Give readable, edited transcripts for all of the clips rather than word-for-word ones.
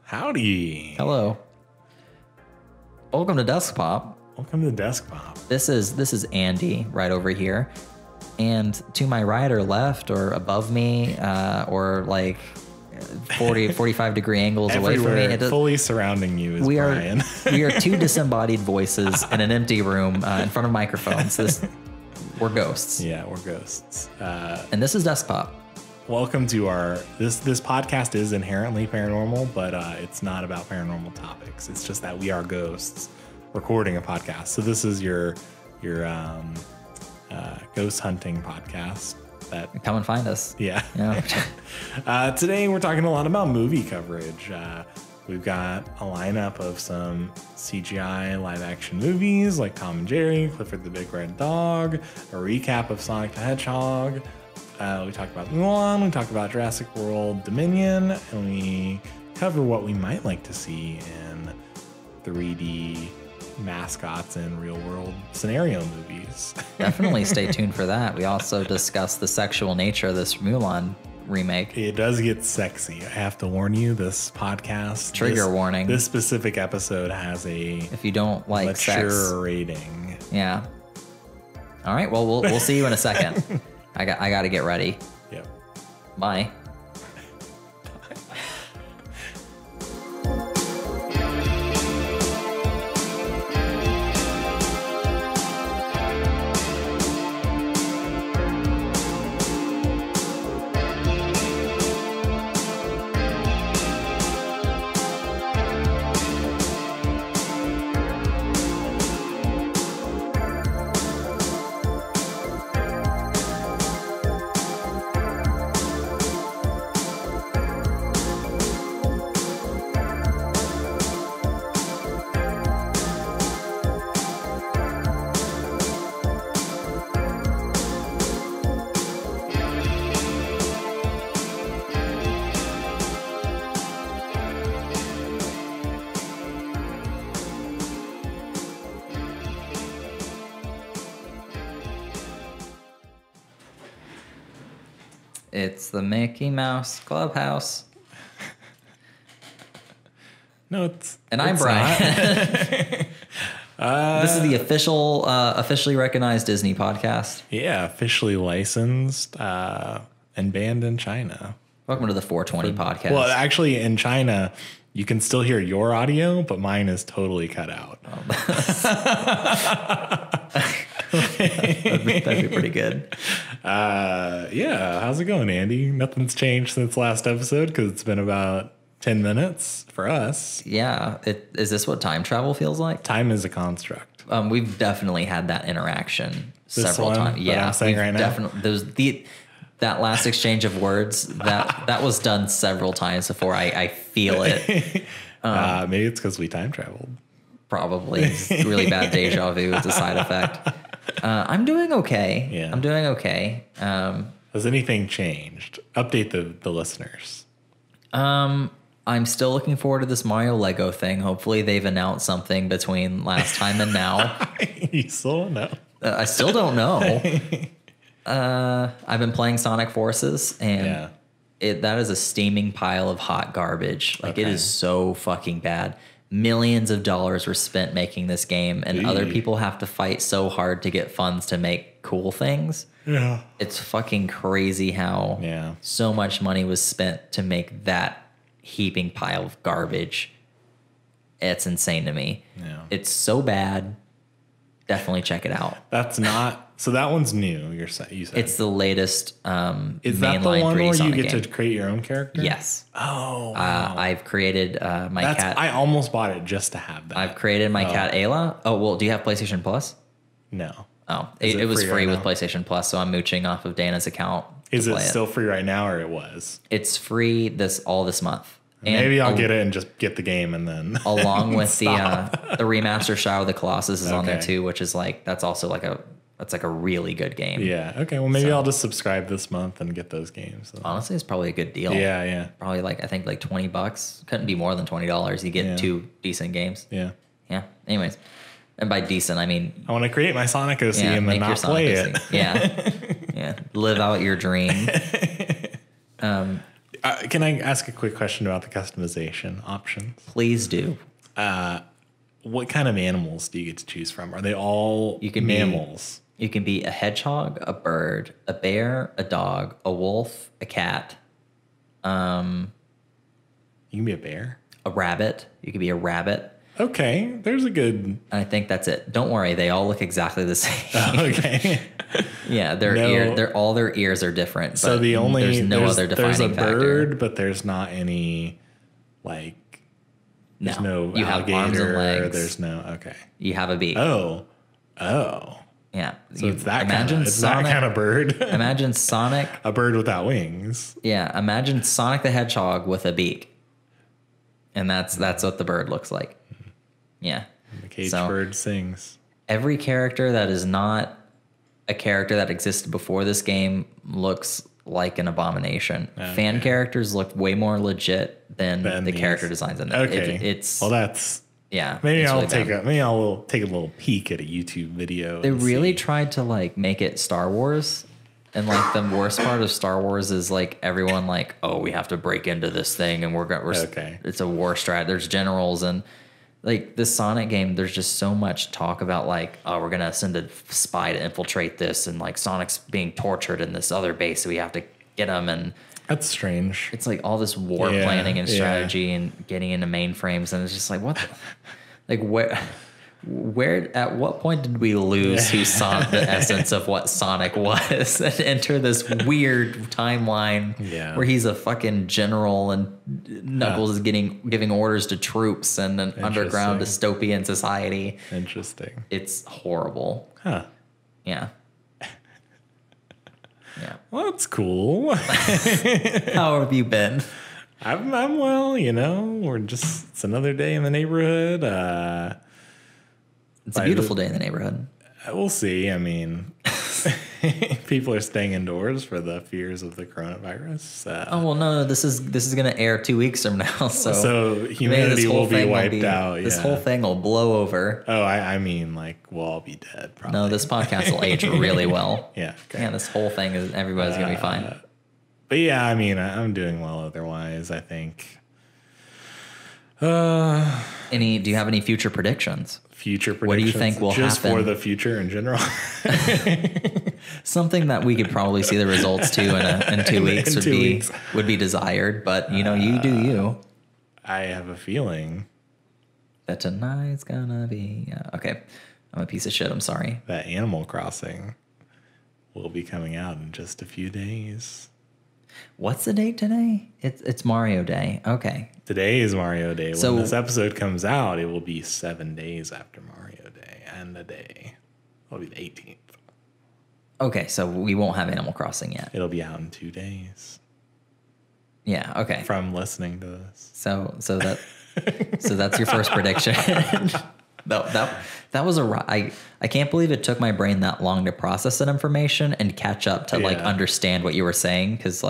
Howdy. Hello. Welcome to Desktop. Welcome to Desktop. This is Andy right over here. And to my right or left or above me or like 45 degree angles away from me. Fully surrounding you is Brian. We are two disembodied voices in an empty room in front of microphones. We're ghosts. Yeah, we're ghosts. And this is Desktop. Welcome to our, this podcast is inherently paranormal, but it's not about paranormal topics. It's just that we are ghosts recording a podcast. So this is your ghost hunting podcast. Come and find us. Yeah. Today we're talking a lot about movie coverage. We've got a lineup of some CGI live action movies like Tom and Jerry, Clifford the Big Red Dog, a recap of Sonic the Hedgehog. We talk about Mulan, we talk about Jurassic World Dominion, and we cover what we might like to see in 3D mascots and real world scenario movies. Definitely stay tuned for that. We also discuss the sexual nature of this Mulan remake. It does get sexy. I have to warn you, this podcast. Trigger warning. This specific episode has a if you don't like mature sex rating. Yeah. All right. Well, we'll see you in a second. I got to get ready. Yep. Bye. It's the Mickey Mouse Clubhouse. No, it's... And I'm Brian. This is the officially recognized Disney podcast. Yeah, officially licensed and banned in China. Welcome to the 420 podcast. Well, actually, in China, you can still hear your audio, but mine is totally cut out. That'd be pretty good. Yeah, how's it going, Andy? Nothing's changed since last episode because it's been about 10 minutes for us. Yeah. Is this what time travel feels like? Time is a construct. We've definitely had that interaction several times. Yeah, I'm saying right now. That last exchange of words that was done several times before I feel it. Maybe it's because we time traveled. Probably. It's really bad deja vu. It's a side effect. I'm doing okay. Yeah. I'm doing okay. Has anything changed? Update the listeners. I'm still looking forward to this Mario Lego thing. Hopefully they've announced something between last time and now. You still don't know? I still don't know. I've been playing Sonic Forces, and that is a steaming pile of hot garbage. Like, It is so fucking bad. Millions of dollars were spent making this game, and other people have to fight so hard to get funds to make cool things. Yeah. It's fucking crazy how so much money was spent to make that heaping pile of garbage. It's insane to me. Yeah. It's so bad. Definitely check it out. That's not... So that one's new, you said. It's the latest Is that the one where you get game. to create your own character? Yes. Oh, wow. I've created my cat. I almost bought it just to have that. I've created my cat Ayla. Oh, well, do you have PlayStation Plus? No. Oh, it was free with PlayStation Plus, so I'm mooching off of Dana's account. Is it still free right now, or it was? It's free this month. And maybe I'll get it and just get the game and then along with the remaster Shadow of the Colossus is on there too, which is that's also that's a really good game. Yeah. Okay. Well, maybe I'll just subscribe this month and get those games. So. Honestly, it's probably a good deal. Yeah. Yeah. Probably I think $20. Couldn't be more than $20. You get two decent games. Yeah. Yeah. Anyways. And by decent, I mean... I want to create my Sonic OC and then not play it. Yeah. Yeah. Live out your dream. Can I ask a quick question about the customization options? Please do. What kind of animals do you get to choose from? Are they all mammals? You can be a hedgehog, a bird, a bear, a dog, a wolf, a cat. You can be a bear? A rabbit. You can be a rabbit. Okay, there's a good... I think that's it. Don't worry, they all look exactly the same. Oh, okay. Yeah, all their ears are different. So there's no other defining factor. There's a bird, but there's not any, like... There's no you alligator. Have arms and legs. There's no... Okay. You have a beak. Oh. Yeah. So it's that kind of bird. Imagine Sonic. A bird without wings. Yeah. Imagine Sonic the Hedgehog with a beak. And that's what the bird looks like. Yeah. The caged bird sings. Every character that is not a character that existed before this game looks like an abomination. Okay. Fan characters look way more legit than the character designs in it. Okay. That's... Yeah. Maybe I'll take a little peek at a YouTube video. They really tried to like make it Star Wars. And like the worst part of Star Wars is like everyone like, oh, we have to break into this thing and it's a war strat. There's generals and like this Sonic game, there's just so much talk about like, oh, we're gonna send a spy to infiltrate this and like Sonic's being tortured in this other base, so we have to get him. And that's strange. It's like all this war planning and strategy and getting into mainframes, and it's just like what, like where at what point did we lose who saw the essence of what Sonic was and enter this weird timeline where he's a fucking general and Knuckles is giving orders to troops and an underground dystopian society. Interesting. It's horrible. Huh. Yeah. Yeah. Well, that's cool. How have you been? I'm well, it's another day in the neighborhood. It's a beautiful day in the neighborhood. We'll see. I mean, people are staying indoors for the fears of the coronavirus. No, this is going to air 2 weeks from now. So humanity will be wiped out. This whole thing will blow over. Oh, I mean, like we'll all be dead. Probably. No, this podcast will age really well. Yeah. Okay. Yeah, this whole thing everybody's going to be fine. But yeah, I mean, I'm doing well otherwise. I think. Do you have any future predictions? What do you think will just happen? For the future in general? Something that we could probably see the results to in 2 weeks would be desired, but you do you. I have a feeling that tonight's gonna be okay. I'm a piece of shit. I'm sorry. That Animal Crossing will be coming out in just a few days. What's the date today? It's Mario Day. Okay. Today is Mario Day. When this episode comes out, it will be 7 days after Mario Day and a day. It'll be the 18th. Okay, so we won't have Animal Crossing yet. It'll be out in 2 days. Yeah, okay. From listening to this. So that's your first prediction. That was I can't believe it took my brain that long to process that information and catch up to like understand what you were saying, because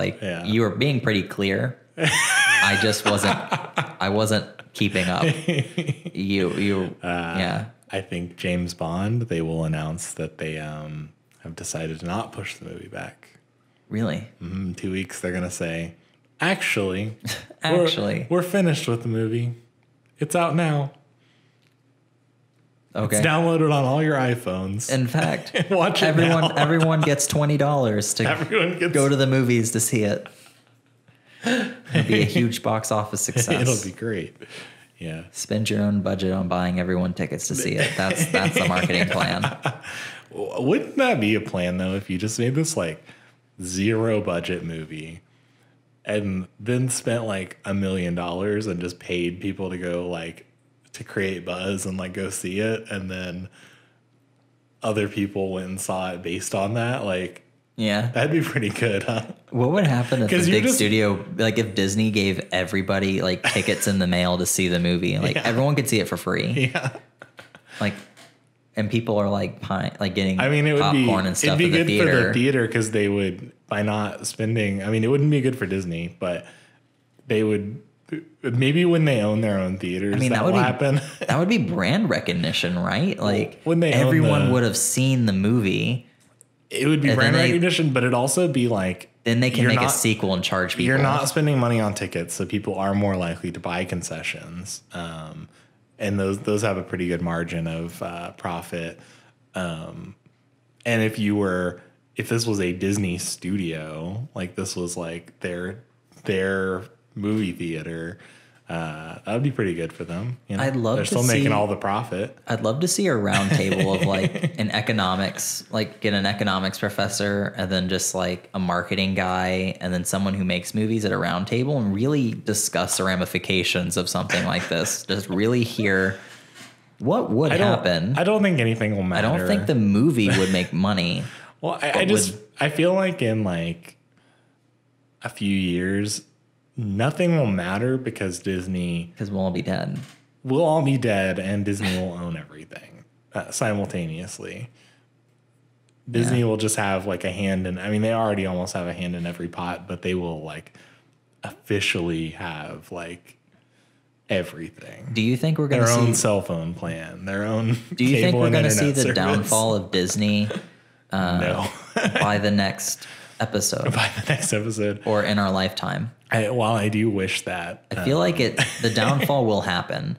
you were being pretty clear. I just wasn't keeping up. I think James Bond, they will announce that they have decided to not push the movie back. Really? 2 weeks they're gonna say, actually, we're finished with the movie. It's out now. Okay. It's downloaded on all your iPhones. In fact, watch it everyone gets $20 to go to the movies to see it. It'll be a huge box office success. It'll be great. Yeah. Spend your own budget on buying everyone tickets to see it. That's the marketing plan. Wouldn't that be a plan though if you just made this like zero budget movie and then spent like $1 million and just paid people to go like to create buzz and like go see it, and then other people went and saw it based on that? Like, yeah, that'd be pretty good, huh? What would happen if the big studio, like if Disney gave everybody like tickets in the mail to see the movie, like everyone could see it for free? Yeah. Like, and people are like getting popcorn and stuff. It'd be good for the theater because they would, by not spending. I mean, it wouldn't be good for Disney, but they would. Maybe when they own their own theaters, that will happen. That would be brand recognition, right? Like when everyone would have seen the movie. It would be brand recognition, but it'd also be like then they can make a sequel and charge people. You're not spending money on tickets, so people are more likely to buy concessions. And those have a pretty good margin of profit. And if this was a Disney studio, like this was like their movie theater, that would be pretty good for them. You know? I'd love They're to still see, making all the profit. I'd love to see a round table of like an economics, like get an economics professor and then just like a marketing guy and then someone who makes movies at a round table and really discuss the ramifications of something like this. Just really hear what would happen. I don't think anything will matter. I don't think the movie would make money. Well, I feel like in like a few years, nothing will matter because we'll all be dead. We'll all be dead, and Disney will own everything simultaneously. Disney will just have like a hand in. I mean, they already almost have a hand in every pot, but they will like officially have like everything. Do you think we're going to see their own cell phone plan, their own? Do you think we're going to see the service? Downfall of Disney? No. By the next episode. By the next episode, or in our lifetime. While I do wish that, I feel like the downfall will happen.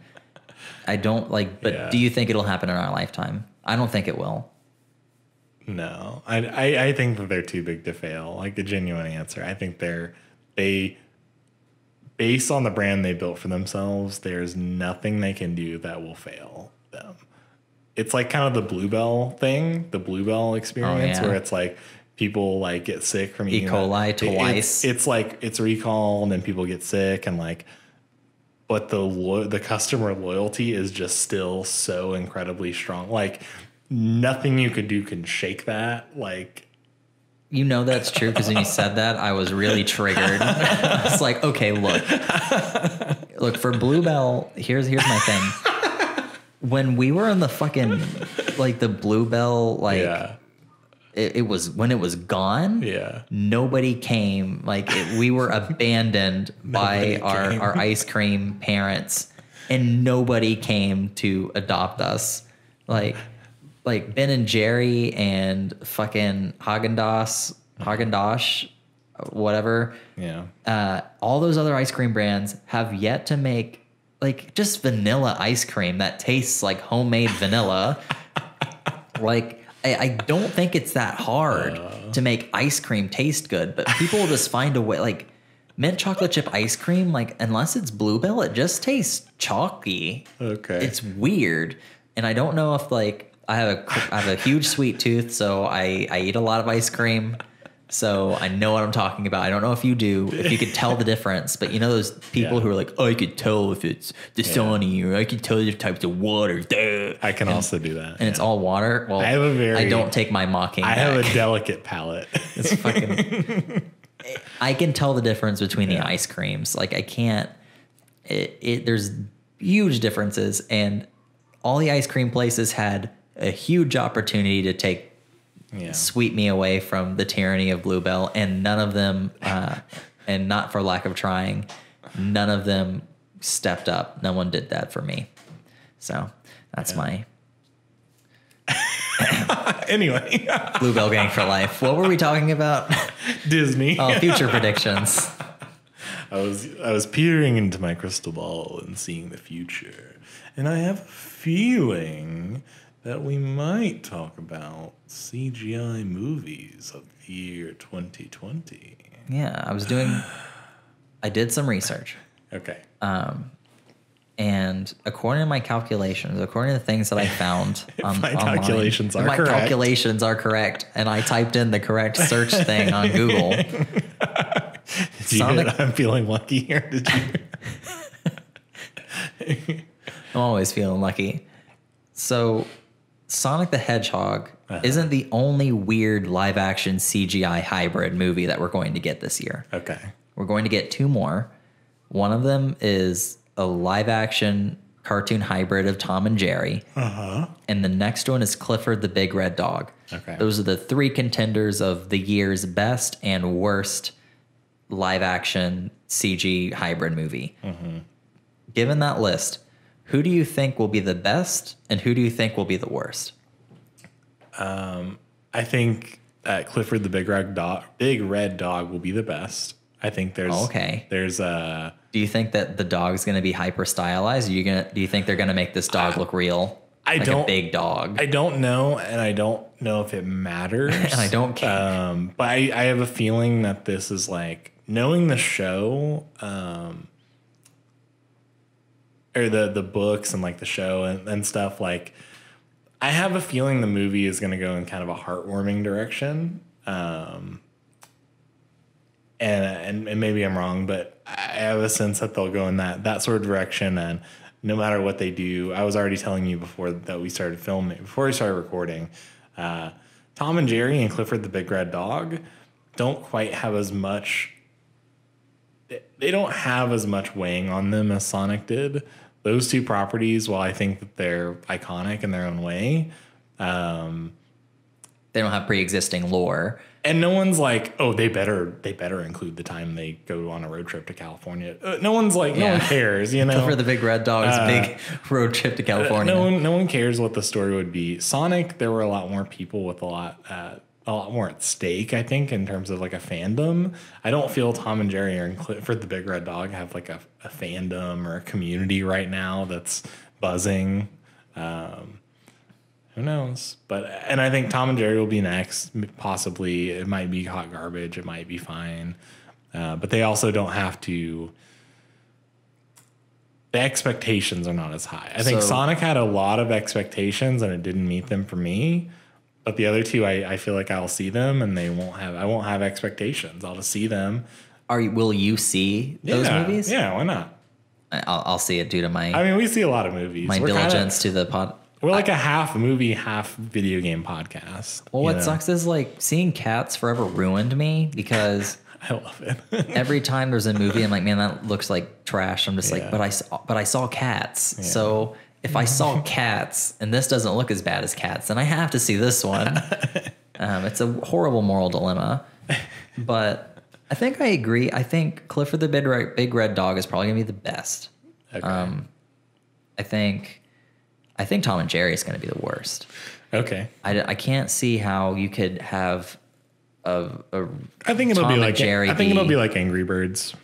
I don't like, but do you think it'll happen in our lifetime? I don't think it will. No, I think that they're too big to fail. Like a genuine answer, I think they based on the brand they built for themselves, there's nothing they can do that will fail them. It's like kind of the Bluebell thing, the Bluebell experience, where it's like people like get sick from eating E. coli twice. It's like it's recall and then people get sick and like, but the customer loyalty is just still so incredibly strong. Like nothing you could do can shake that. Like, you know that's true because when you said that, I was really triggered. It's like, okay, look for Bluebell. Here's my thing. When we were in the fucking like the Bluebell, like it was when it was gone. Yeah, nobody came. Like we were abandoned by our ice cream parents, and nobody came to adopt us. Like Ben and Jerry and fucking Haagen-Dazs, whatever. Yeah. All those other ice cream brands have yet to make like just vanilla ice cream that tastes like homemade vanilla. Like I don't think it's that hard to make ice cream taste good, but people will just find a way. Like mint chocolate chip ice cream, like unless it's Bluebell, it just tastes chalky. Okay. It's weird. And I don't know if like I have a huge sweet tooth, so I eat a lot of ice cream. So I know what I'm talking about. I don't know if you do, if you could tell the difference, but you know those people who are like, oh, I could tell if it's Dasani or I could tell the types of water. I can also do that. And it's all water. Well, I don't take my mocking back. have a delicate palate. It's fucking. I can tell the difference between the ice creams. Like I can't. There's huge differences, and all the ice cream places had a huge opportunity to sweep me away from the tyranny of Bluebell, and none of them, and not for lack of trying, none of them stepped up. No one did that for me. So that's my anyway. Bluebell gang for life. What were we talking about? Disney. Oh, future predictions. I was peering into my crystal ball and seeing the future, and I have a feeling that we might talk about CGI movies of the year 2020. Yeah, I did some research. Okay. And according to my calculations, according to the things that I found my online, calculations are my correct. calculations are correct, and I typed in the correct search thing on Google. Did you hit, I'm feeling lucky here? Did you? I'm always feeling lucky. So Sonic the Hedgehog isn't the only weird live action CGI hybrid movie that we're going to get this year. Okay. We're going to get two more. One of them is a live action cartoon hybrid of Tom and Jerry. And the next one is Clifford the Big Red Dog. Okay. Those are the three contenders of the year's best and worst live action CG hybrid movie. Given that list, who do you think will be the best and who do you think will be the worst? I think Clifford the Big Red Dog will be the best. I think there's a. Do you think that the dog's going to be hyper stylized? Do you think they're going to make this dog look real? A big dog. I don't know, and I don't know if it matters. And I don't care. But I have a feeling that this is like knowing the show, or the books and like the show and stuff. Like, I have a feeling the movie is going to go in kind of a heartwarming direction. And maybe I'm wrong, but I have a sense that they'll go in that sort of direction. And no matter what they do, I was already telling you before we started recording, Tom and Jerry and Clifford the Big Red Dog don't quite have as much. They don't have as much weighing on them as Sonic did. Those two properties, while I think that they're iconic in their own way, they don't have pre-existing lore. And no one's like, oh, they better include the time they go on a road trip to California. No one's like, no one cares, you know. For the Big Red Dog's big road trip to California. No one cares what the story would be. Sonic, there were a lot more people with a lot more at stake, I think, in terms of like a fandom. I don't feel Tom and Jerry or Clifford the Big Red Dog have like a fandom or a community right now that's buzzing. Who knows? And I think Tom and Jerry will be next. Possibly, it might be hot garbage. It might be fine, but they also don't have to. The expectations are not as high. I think Sonic had a lot of expectations, and it didn't meet them for me. But the other two, I feel like I'll see them, and I won't have expectations. I'll just see them. Will you see those movies? Yeah, why not? I'll see it due to my. I mean, we see a lot of movies. My diligence to the pod. We're like a half movie, half video game podcast. Well, what sucks is like seeing Cats forever ruined me because I love it. every time there's a movie, I'm like, man, that looks like trash. I'm just like, but I saw Cats. Yeah. So if I saw Cats and this doesn't look as bad as Cats, then I have to see this one. It's a horrible moral dilemma, but I think I agree. I think Clifford the Big Red Dog is probably gonna be the best. Okay. I think Tom and Jerry is going to be the worst. Okay. I can't see how you could have a I think it'll be like Jerry. I think it'll be like Angry Birds.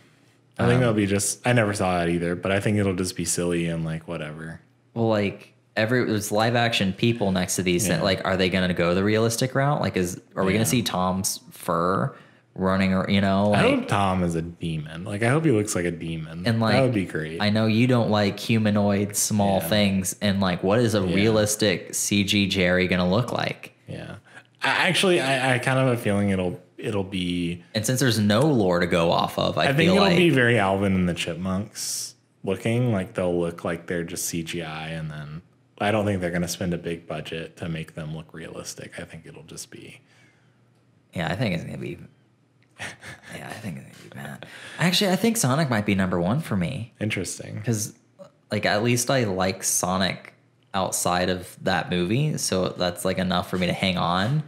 I think it'll be just. I never saw that either, but I think it'll just be silly and like whatever. Well, like there's live action people next to these. Yeah. Like, are they going to go the realistic route? Like, are we going to see Tom's fur running, or like, I hope Tom is a demon. Like, I hope he looks like a demon. And like, that would be great. I know you don't like humanoid small things, and like, what is a realistic CG Jerry gonna look like? Yeah, I kind of have a feeling it'll be. And since there's no lore to go off of, I think it'll be very Alvin and the Chipmunks looking. Like, they'll look like they're just CGI, and then I don't think they're gonna spend a big budget to make them look realistic. I think it'll just be. Yeah, I think it's gonna be. Yeah, I think it's gonna be bad. Actually, I think Sonic might be number one for me. Interesting. Because, like, at least I like Sonic outside of that movie, so that's like enough for me to hang on.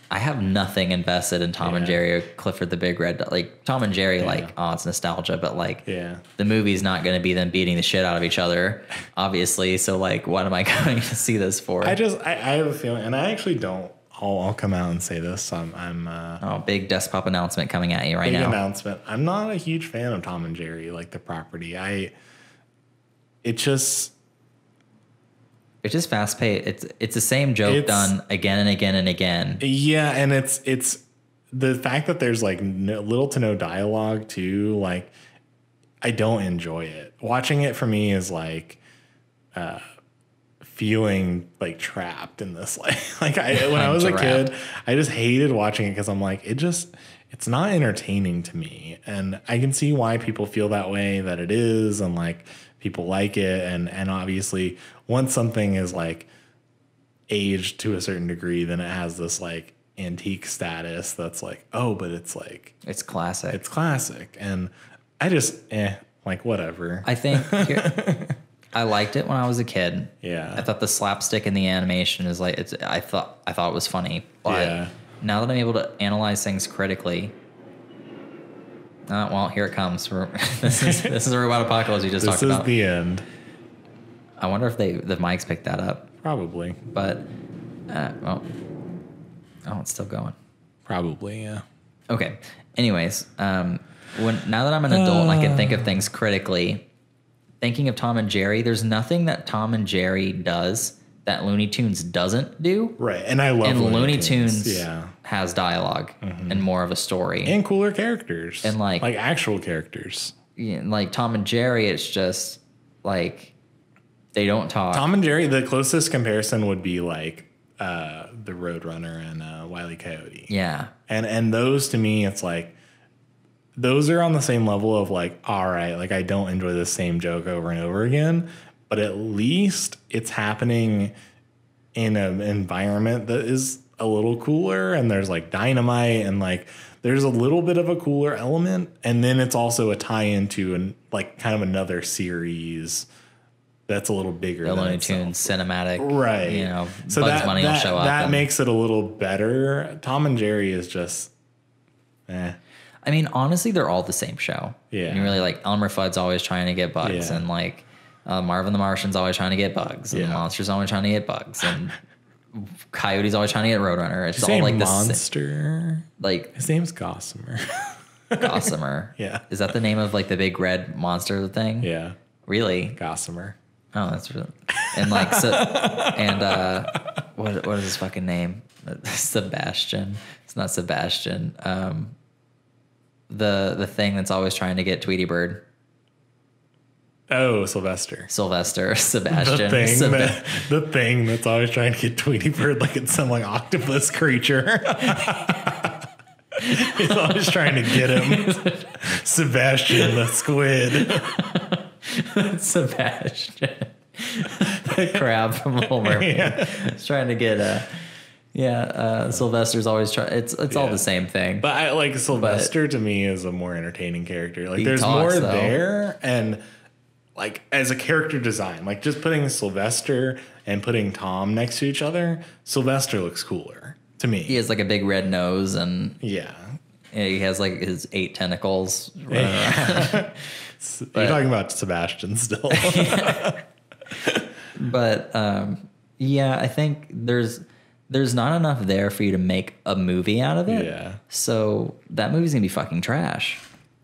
I have nothing invested in Tom and Jerry or Clifford the Big Red Dog. Like, Tom and Jerry, like, oh, it's nostalgia, but like, the movie's not going to be them beating the shit out of each other, obviously. So, like, what am I going to see this for? I have a feeling, and I actually don't. I'll come out and say this. I'm big desk pop announcement coming at you right now. Big announcement. I'm not a huge fan of Tom and Jerry, like the property. It's just fast paced. It's the same joke done again and again and again. Yeah, and it's the fact that there's like little to no dialogue too. Like, I don't enjoy it. Watching it for me is like. Feeling like trapped in this, when I was a kid, I just hated watching it because I'm like, it's not entertaining to me, and I can see why people feel that way, that it is, and like people like it, and obviously once something is like aged to a certain degree, then it has this like antique status that's like, oh, but it's like it's classic, and I just like whatever. I think. I liked it when I was a kid. Yeah. I thought the slapstick in the animation is like I thought it was funny. But now that I'm able to analyze things critically, well, here it comes. This is a robot apocalypse we just talked about. This is the end. I wonder if the mics picked that up. Probably. But it's still going. Probably, yeah. Okay. Anyways, now that I'm an adult and I can think of things critically, thinking of Tom and Jerry, there's nothing that Tom and Jerry does that Looney Tunes doesn't do. Right. And I love Looney Tunes has dialogue and more of a story. And cooler characters. And like actual characters. Yeah, like Tom and Jerry, it's just like they don't talk. Tom and Jerry, the closest comparison would be like the Roadrunner and Wile E. Coyote. Yeah. And those to me, it's like those are on the same level of like, all right, like I don't enjoy the same joke over and over again, but at least it's happening in an environment that is a little cooler, and there's like dynamite and like there's a little bit of a cooler element, and then it's also a tie-in to like kind of another series that's a little bigger. The Looney Tunes cinematic, right? You know, so Bugs Bunny will show up. That makes it a little better. Tom and Jerry is just, eh. I mean, honestly, they're all the same show. Yeah, and you're really like Elmer Fudd's always trying to get bugs, and like Marvin the Martian's always trying to get bugs, and the Monster's always trying to get bugs, and Coyote's always trying to get Roadrunner. It's all like this monster. Like his name's Gossamer. Gossamer. Yeah. Is that the name of like the big red monster thing? Yeah. Really? Gossamer. Oh, that's really. And like so, and what is his fucking name? Sebastian. It's not Sebastian. The thing that's always trying to get Tweety Bird. Oh, Sylvester. Sebastian. The thing that's always trying to get Tweety Bird like it's some like octopus creature. He's always trying to get him. Sebastian the squid. Sebastian. The crab from Little Mermaid. Yeah. He's trying to get Sylvester's always trying. It's all the same thing. But I like Sylvester to me is a more entertaining character. Like there's more there, and like as a character design, like just putting Sylvester and putting Tom next to each other, Sylvester looks cooler to me. He has like a big red nose and yeah he has like his 8 tentacles. You're talking about Sebastian still. But I think there's not enough there for you to make a movie out of it. Yeah. So that movie's gonna be fucking trash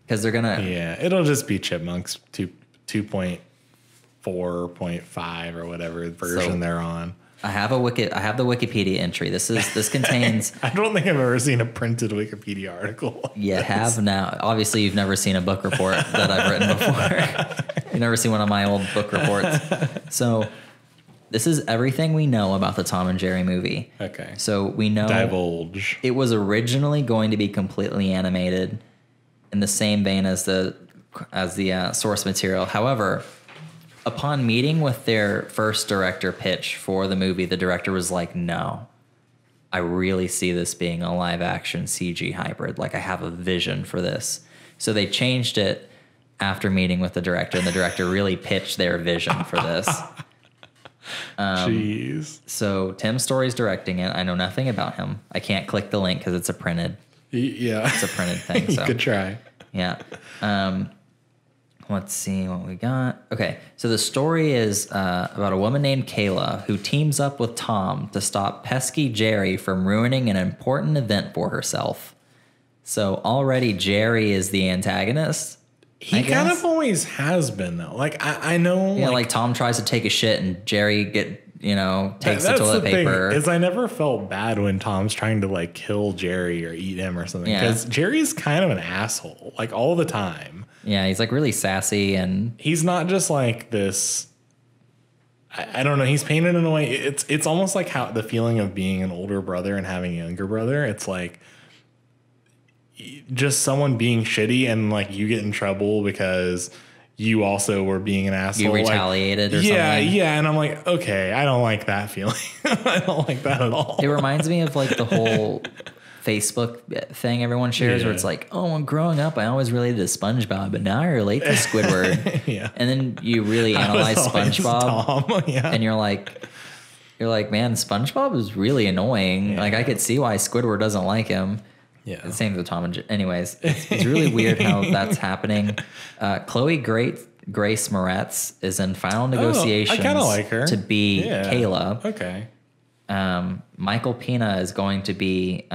because they're gonna. Yeah, it'll just be Chipmunks 2.4.5 or whatever version they're on. I have the Wikipedia entry. This contains. I don't think I've ever seen a printed Wikipedia article. You have now. Obviously, you've never seen a book report that I've written before. You've never seen one of my old book reports. So this is everything we know about the Tom and Jerry movie. Okay. So we know divulge. It was originally going to be completely animated in the same vein as the source material. However, upon meeting with their first director pitch for the movie, the director was like, no, I really see this being a live action CG hybrid. Like I have a vision for this. So they changed it after meeting with the director, and the director really pitched their vision for this. Jeez. So Tim Story's directing it. I know nothing about him. I can't click the link because it's a printed. Yeah. It's a printed thing. You So could try. Yeah. Let's see what we got. Okay, so the story is about a woman named Kayla who teams up with Tom to stop pesky Jerry from ruining an important event for herself. So already Jerry is the antagonist. He kind of always has been, though. Like, I know. Yeah, like Tom tries to take a shit and Jerry takes the toilet paper. Is I never felt bad when Tom's trying to like kill Jerry or eat him or something. Because Jerry's kind of an asshole, like all the time. Yeah, he's like really sassy, and he's not just like this. I don't know. He's painted in a way. It's almost like how the feeling of being an older brother and having a younger brother. It's like just someone being shitty and like you get in trouble because you also were being an asshole. You retaliated or something. Yeah. And I'm like, okay, I don't like that feeling. I don't like that at all. It reminds me of like the whole Facebook thing everyone shares where it's like, oh, when growing up, I always related to SpongeBob, but now I relate to Squidward. Yeah. And then you really analyze SpongeBob and you're like, man, SpongeBob is really annoying. Yeah. Like I could see why Squidward doesn't like him. Yeah. The same with Tom and anyways, it's really weird how that's happening. Chloe Grace Moretz is in final negotiations. I kind of like her. To be Kayla. Okay. Michael Pena is going to be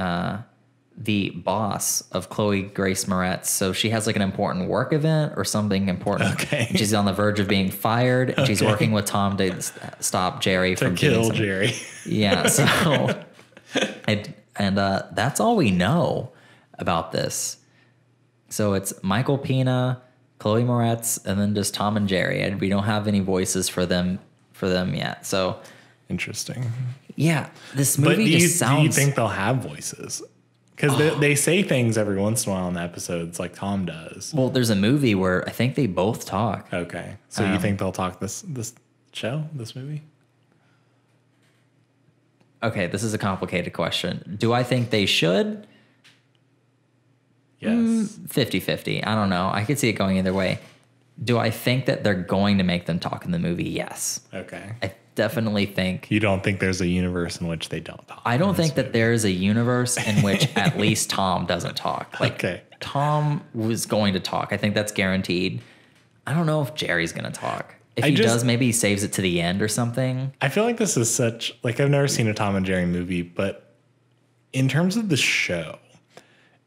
the boss of Chloe Grace Moretz. So she has like an important work event or something important. Okay. And she's on the verge of being fired. And she's working with Tom to stop Jerry from kill Jerry. Yeah. So, and that's all we know about this. So it's Michael Pena, Chloe Moretz, and then just Tom and Jerry. And we don't have any voices for them yet. So interesting. Yeah, this movie sounds. Do you think they'll have voices? Because they say things every once in a while in the episodes, like Tom does. Well, there's a movie where I think they both talk. Okay, so you think they'll talk this movie? Okay, this is a complicated question. Do I think they should? Yes. 50-50. I don't know. I could see it going either way. Do I think that they're going to make them talk in the movie? Yes. Okay. I definitely think. You don't think there's a universe in which they don't talk? I don't think that there's a universe in which at least Tom doesn't talk. Like, okay. Tom was going to talk. I think that's guaranteed. I don't know if Jerry's going to talk. If he does, maybe he saves it to the end or something. I feel like this is such, like, I've never seen a Tom and Jerry movie, but in terms of the show,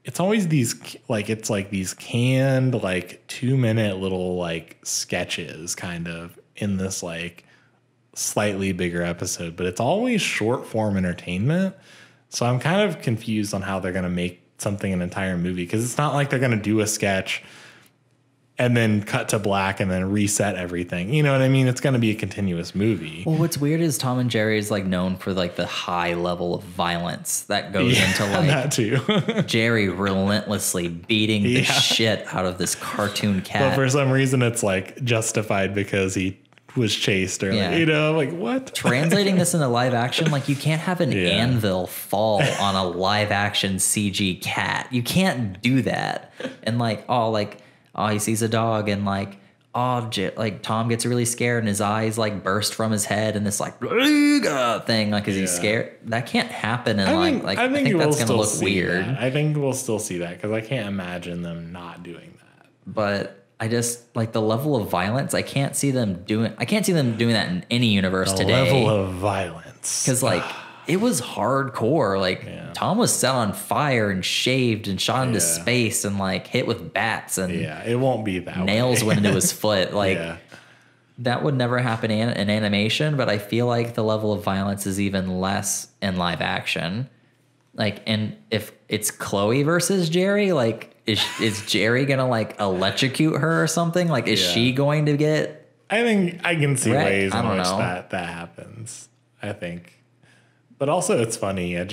it's always these, like, it's like these canned, like, 2-minute little, like, sketches kind of in this, like, slightly bigger episode, but it's always short form entertainment. So I'm kind of confused on how they're going to make something an entire movie, because it's not like they're going to do a sketch and then cut to black and then reset everything. You know what I mean? It's going to be a continuous movie. Well, what's weird is Tom and Jerry is like known for like the high level of violence that goes into like that too. Jerry relentlessly beating the shit out of this cartoon cat. But for some reason it's like justified because he was chased or like, you know, like what? Translating this into live action, like you can't have an anvil fall on a live action CG cat. You can't do that. And he sees a dog and like Tom gets really scared and his eyes like burst from his head and this like thing, like, is he scared? That can't happen. And I think that's going to look weird. I think we'll still see that because I can't imagine them not doing that. But I just like the level of violence. I can't see them doing that in any universe today. The level of violence. Because like it was hardcore. Like Tom was set on fire and shaved and shot into space and like hit with bats and it won't be that nails went into his foot. Like that would never happen in animation. But I feel like the level of violence is even less in live action. Like, and if it's Chloe versus Jerry, like, is Jerry gonna like electrocute her or something? Like, is she going to get? I think I can see ways in which know. that happens. I think, but also it's funny. I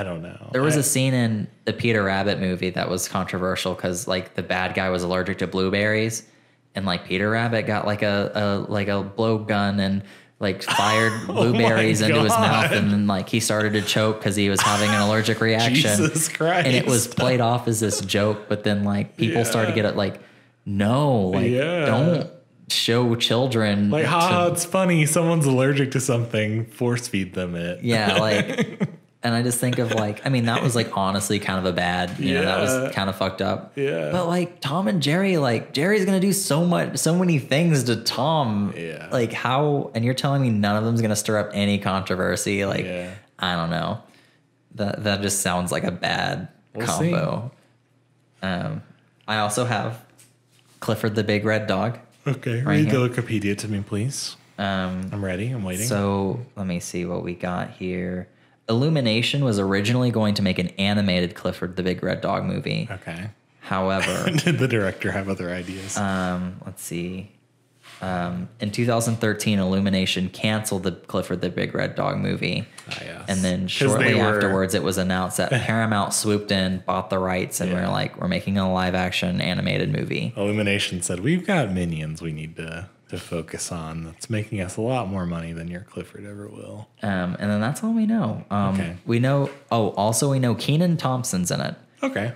don't know. There was a scene in the Peter Rabbit movie that was controversial because like the bad guy was allergic to blueberries, and like Peter Rabbit got like a blowgun and like fired blueberries into his mouth, and then like he started to choke because he was having an allergic reaction. Jesus Christ. And it was played off as this joke, but then like people started to get it like, no, like don't show children. Like, it's funny. Someone's allergic to something. Force feed them it. Yeah, like, and I just think of like, I mean, that was like honestly kind of a bad, you know, that was kind of fucked up. Yeah. But like Tom and Jerry, like Jerry's gonna do so many things to Tom. Yeah. Like how, and you're telling me none of them's gonna stir up any controversy? Like, I don't know. That just sounds like a bad combo. I also have Clifford the Big Red Dog. Okay, read the Wikipedia to me, please. I'm ready. I'm waiting. So let me see what we got here. Illumination was originally going to make an animated Clifford the Big Red Dog movie. Okay. However, did the director have other ideas? Let's see. In 2013, Illumination canceled the Clifford the Big Red Dog movie. Yes. And then shortly afterwards, it was announced that Paramount swooped in, bought the rights, and we're making a live action animated movie. Illumination said, we've got Minions we need to focus on. That's making us a lot more money than your Clifford ever will. And then that's all we know. We know. Oh, also we know Kenan Thompson's in it. Okay.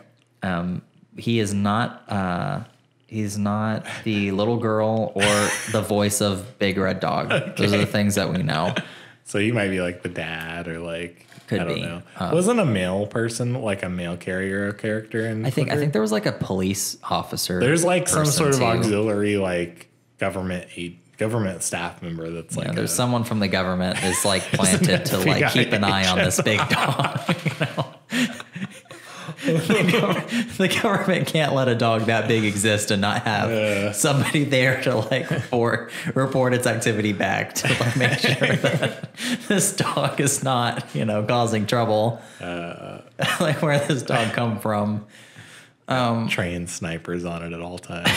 He is not. He's not the little girl or the voice of Big Red Dog. Okay. Those are the things that we know. So he might be like the dad or like, I don't know. Wasn't a male person like a mail carrier character in I think there was like a police officer. There's like some sort of auxiliary like government staff member that's like there's someone from the government is like planted to like keep an eye on this big dog. You know? The government can't let a dog that big exist and not have somebody there to like report its activity back to like make sure that this dog is not, causing trouble. Like where this dog come from. Trained snipers on it at all times.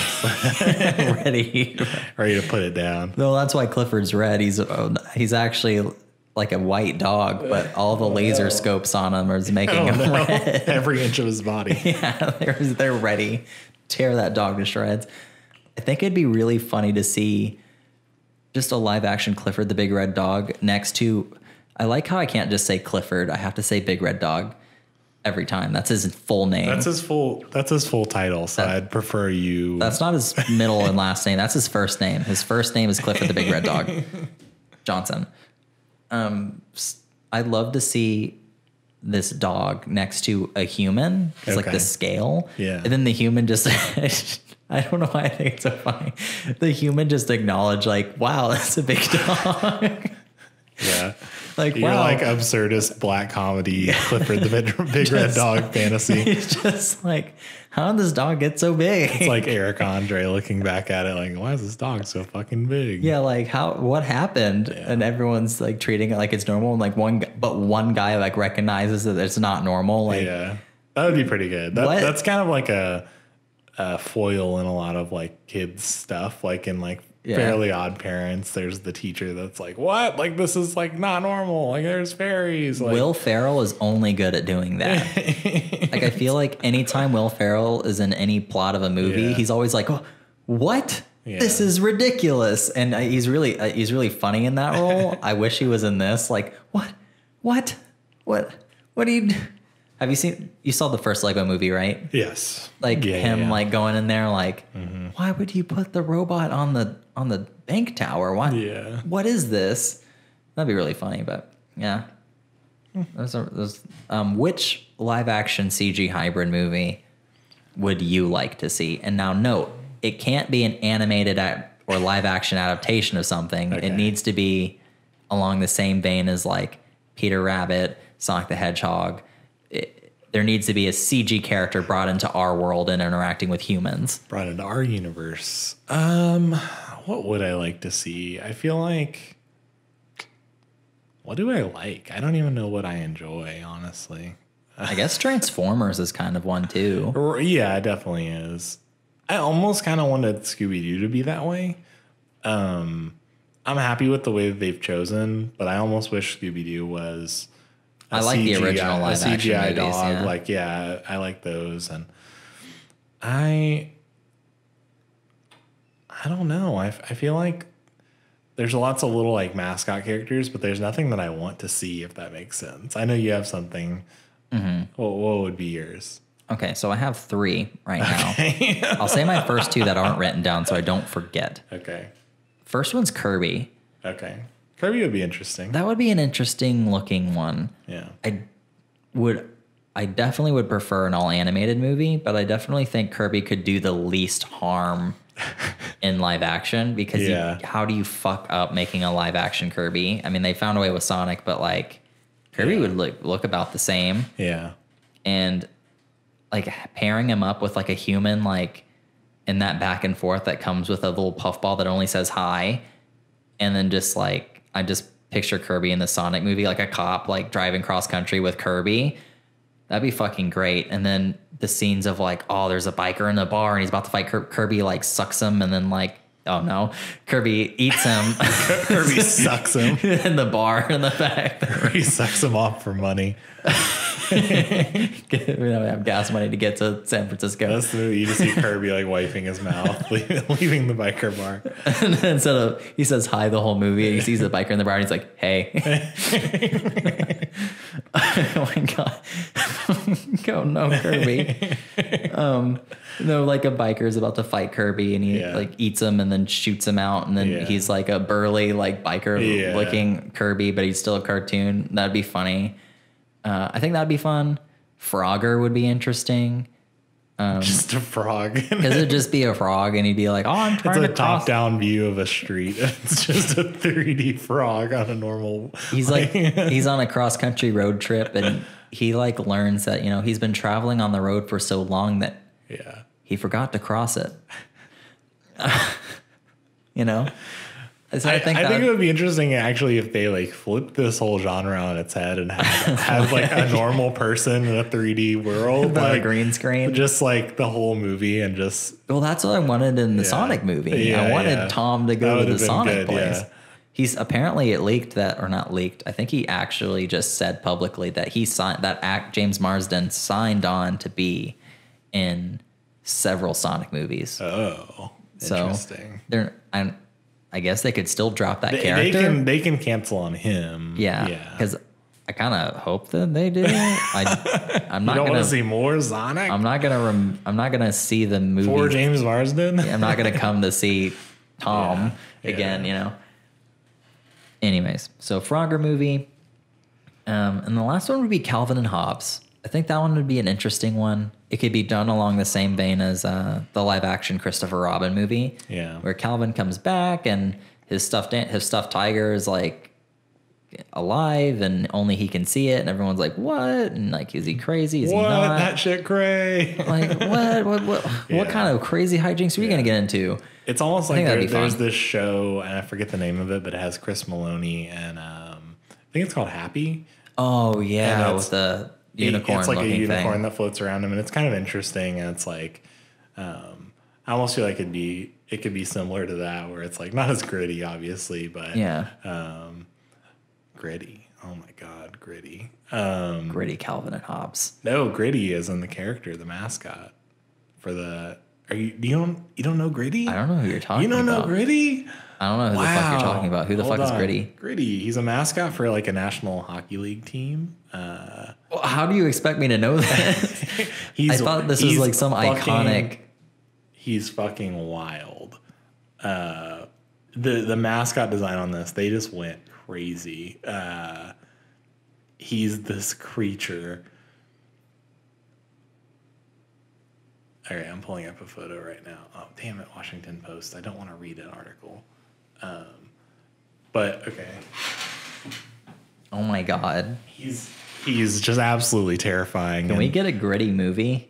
Ready to put it down. No, that's why Clifford's red. He's actually like a white dog, but all the laser scopes on him are making him red. Every inch of his body. Yeah, they're ready. Tear that dog to shreds. I think it'd be really funny to see just a live action Clifford the Big Red Dog next to. I like how I can't just say Clifford. I have to say Big Red Dog every time. That's his full name. That's his full title. So I'd prefer you. That's not his middle and last name. That's his first name. His first name is Clifford the Big Red Dog Johnson. I'd love to see this dog next to a human. It's like the scale. Yeah. And then the human just, I don't know why I think it's so funny. The human just acknowledged like, wow, that's a big dog. Yeah. Like, You're wow. like absurdist black comedy Clifford the Big Red Dog fantasy. It's just like, how did this dog get so big? It's like Eric Andre looking back at it like, why is this dog so fucking big? Yeah, like what happened? Yeah. And everyone's like treating it like it's normal. And like one guy like recognizes that it's not normal. Like, yeah, that would be pretty good. That's kind of like a foil in a lot of like kids stuff. Like in like Fairly Odd Parents, there's the teacher that's like, what? Like this is like not normal. Like there's fairies. Like, Will Ferrell is only good at doing that. Like I feel like anytime Will Ferrell is in any plot of a movie, he's always like, oh, what? Yeah. This is ridiculous. And he's really funny in that role. I wish he was in this. Like, what do you? Have you saw the first Lego movie, right? Yes. Like like going in there like, why would you put the robot on the bank tower? Why? Yeah. What is this? That'd be really funny, but yeah. Which live action CG hybrid movie would you like to see? And now note, it can't be an animated or live action adaptation of something. Okay. It needs to be along the same vein as like Peter Rabbit, Sonic the Hedgehog. There needs to be a CG character brought into our world and interacting with humans. Brought into our universe. What would I like to see? I feel like, what do I like? I don't even know what I enjoy, honestly. I guess Transformers is kind of one too. Yeah, it definitely is. I almost kind of wanted Scooby-Doo to be that way. I'm happy with the way that they've chosen, but I almost wish Scooby-Doo was... I like the original live action CGI movies, dog. yeah. Like, yeah, I like those. And I don't know. I feel like there's lots of little like mascot characters, but there's nothing that I want to see, if that makes sense. I know you have something. Mm-hmm. What would be yours? Okay, so I have 3 right now. Okay. I'll say my first 2 that aren't written down so I don't forget. Okay. First one's Kirby. Okay. Kirby would be interesting. That would be an interesting looking one. Yeah. I definitely would prefer an all animated movie, but I definitely think Kirby could do the least harm in live action because how do you fuck up making a live action Kirby? I mean, they found a way with Sonic, but like Kirby would look about the same. Yeah. And like pairing him up with like a human, like in that back and forth that comes with a little puffball that only says hi. And then just like, I just picture Kirby in the Sonic movie, like a cop, like driving cross country with Kirby. That'd be fucking great. And then the scenes of like, oh, there's a biker in the bar and he's about to fight Kirby, like sucks him. And then like, oh no, Kirby eats him. Kirby sucks him in the bar in the back. Kirby sucks him off for money. Have gas money to get to San Francisco. That's the movie. You just see Kirby like wiping his mouth, leaving the biker bar. And then instead of he says hi the whole movie, and he sees the biker in the bar, and he's like, "Hey." Oh my god! Oh no, Kirby. No, like a biker is about to fight Kirby, and he like eats him and then shoots him out, and then he's like a burly like biker looking Kirby, but he's still a cartoon. That'd be funny. I think that'd be fun. Frogger would be interesting. Just a frog. Because it'd just be a frog, and he'd be like, "Oh, I'm trying to It's a top-down view of a street. It's just a 3D frog on a normal." He's like, he's on a cross-country road trip, and he like learns that, you know, he's been traveling on the road for so long that he forgot to cross it. You know? So I think it would be interesting actually if they like flipped this whole genre on its head and had like a normal person in a 3D world, like a green screen, just like the whole movie, and just that's what I wanted in the Sonic movie. I wanted Tom to go to the Sonic place. He's apparently it leaked that, or not leaked. I think he actually just said publicly that he signed James Marsden signed on to be in several Sonic movies. Oh, interesting. So I guess they could still drop that character. They can cancel on him. Yeah. Because I kind of hope that they do. I'm not going to see more Sonic. I'm not gonna see the movie for James Marsden. I'm not gonna come to see Tom again. You know. Anyways, so Frogger movie, and the last one would be Calvin and Hobbes. I think that one would be an interesting one. It could be done along the same vein as the live action Christopher Robin movie. Yeah. Where Calvin comes back and his stuffed tiger is like alive and only he can see it, and everyone's like, what? And like, is he crazy? Is he not? That shit cray. Like, what kind of crazy hijinks are we gonna get into? It's almost like there's this show, and I forget the name of it, but it has Chris Maloney and I think it's called Happy. Oh yeah, with the unicorn. It's like a unicorn thing that floats around him, and it's kind of interesting. And it's like, I almost feel like it could be similar to that, where it's like not as gritty, obviously, but gritty. Oh my God, gritty. Gritty Calvin and Hobbes. No, Gritty is in the character, the mascot for the. You don't know Gritty? I don't know who you're talking about. You don't know Gritty? I don't know who the fuck you're talking about. Who the fuck is Gritty? Gritty. He's a mascot for like a National Hockey League team. Well, how do you expect me to know that? I thought this was like some iconic. He's fucking wild. The mascot design on this, they just went crazy. He's this creature. All right, I'm pulling up a photo right now. Oh, damn it, Washington Post. I don't want to read an article. But, okay. Oh, my God. He's just absolutely terrifying. Can we get a Gritty movie?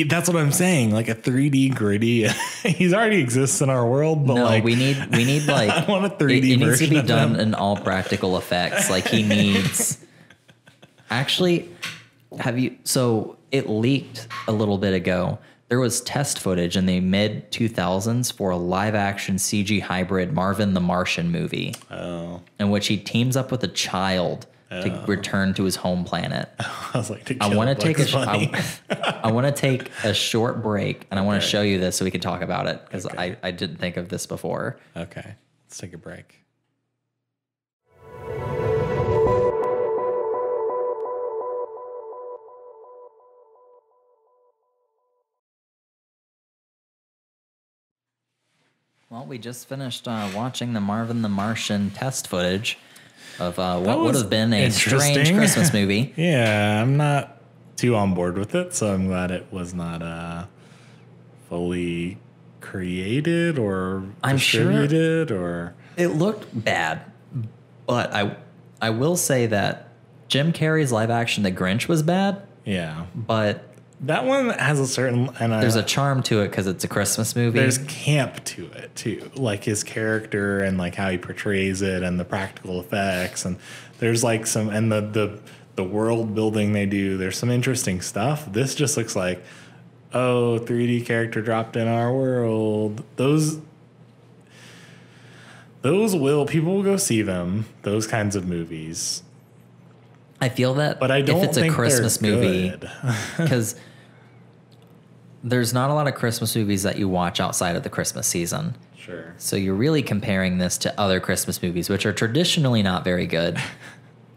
That's what I'm saying. Like a 3D Gritty. He's already exists in our world, but no, we need like I want a 3D it needs to be done him. in all practical effects. Like he needs. Actually, so it leaked a little bit ago. There was test footage in the mid 2000s for a live action CG hybrid Marvin the Martian movie. Oh. In which he teams up with a child to return to his home planet. I was like, I want to take I want to take a short break, and I want to show you this so we can talk about it, because I didn't think of this before. Okay, let's take a break. Well, we just finished watching the Marvin the Martian test footage of what would have been a strange Christmas movie. Yeah, I'm not too on board with it, so I'm glad it was not fully created or distributed. Or it looked bad, but I will say that Jim Carrey's live action The Grinch was bad. Yeah, but that one has a certain there's a charm to it because it's a Christmas movie. There's camp to it too, like his character and like how he portrays it and the practical effects, and there's like some and the world building they do. There's some interesting stuff. This just looks like 3D character dropped in our world. Those people will go see them. Those kinds of movies. I feel that, but I don't if it's think a Christmas they're movie, because there's not a lot of Christmas movies that you watch outside of the Christmas season. Sure. So you're really comparing this to other Christmas movies, which are traditionally not very good.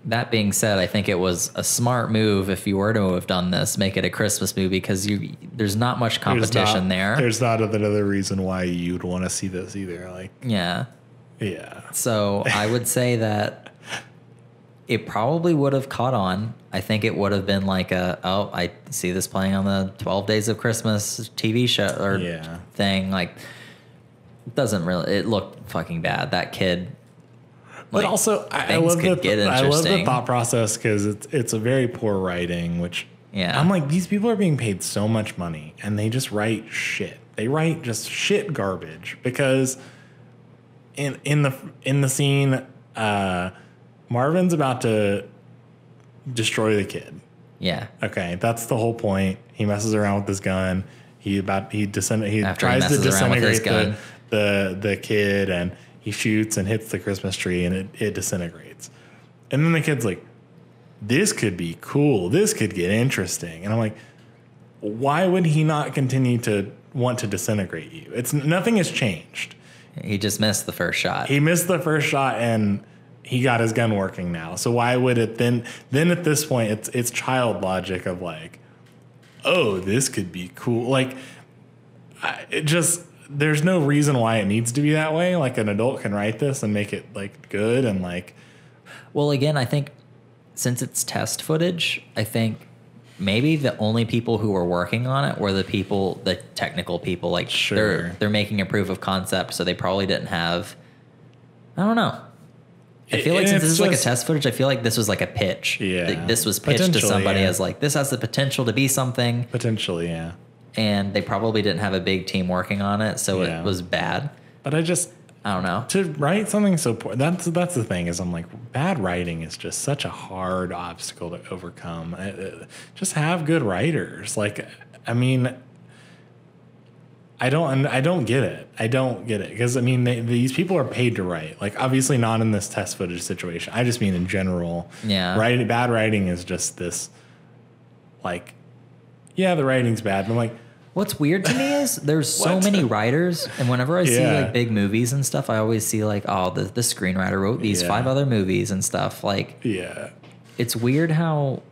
That being said, I think it was a smart move if you were to have done this, make it a Christmas movie, because there's not much competition there. There's not another reason why you'd want to see this either. Like, yeah. Yeah. So I would say that it probably would have caught on. I think it would have been like I see this playing on the 12 Days of Christmas TV show or thing. Like, it looked fucking bad. That kid. But also, I love the thought process because it's a very poor writing, which I'm like, these people are being paid so much money and they just write shit. They write just shit garbage because in the scene, Marvin's about to destroy the kid. Yeah. Okay, that's the whole point. He messes around with his gun. He tries to disintegrate the kid, and he shoots and hits the Christmas tree, and it disintegrates. And then the kid's like, "This could be cool. This could get interesting." And I'm like, why would he not continue to want to disintegrate you? Nothing has changed. He just missed the first shot. He missed the first shot, and he got his gun working now. So why would it then at this point, it's child logic of like, oh, this could be cool. Like, there's no reason why it needs to be that way. Like, an adult can write this and make it like good and like. Well, again, I think since it's test footage, I think maybe the only people who were working on it were the technical people. Like, sure, they're making a proof of concept, so they probably didn't have. I don't know. I feel like since this is like a test footage, I feel like this was like a pitch. Yeah. Like, this was pitched to somebody as like, this has the potential to be something. Potentially, yeah. And they probably didn't have a big team working on it, so it was bad. But I don't know. To write something so poor, that's the thing is I'm like, bad writing is just such a hard obstacle to overcome. Just have good writers. Like, I mean, I don't get it. I don't get it because I mean these people are paid to write. Like, obviously not in this test footage situation. I just mean in general. Yeah. Bad writing is just this. Like, yeah, the writing's bad. But I'm like, what's weird to me is there's so many writers, and whenever I see like big movies and stuff, I always see like, oh, the screenwriter wrote these 5 other movies and stuff. Like, it's weird how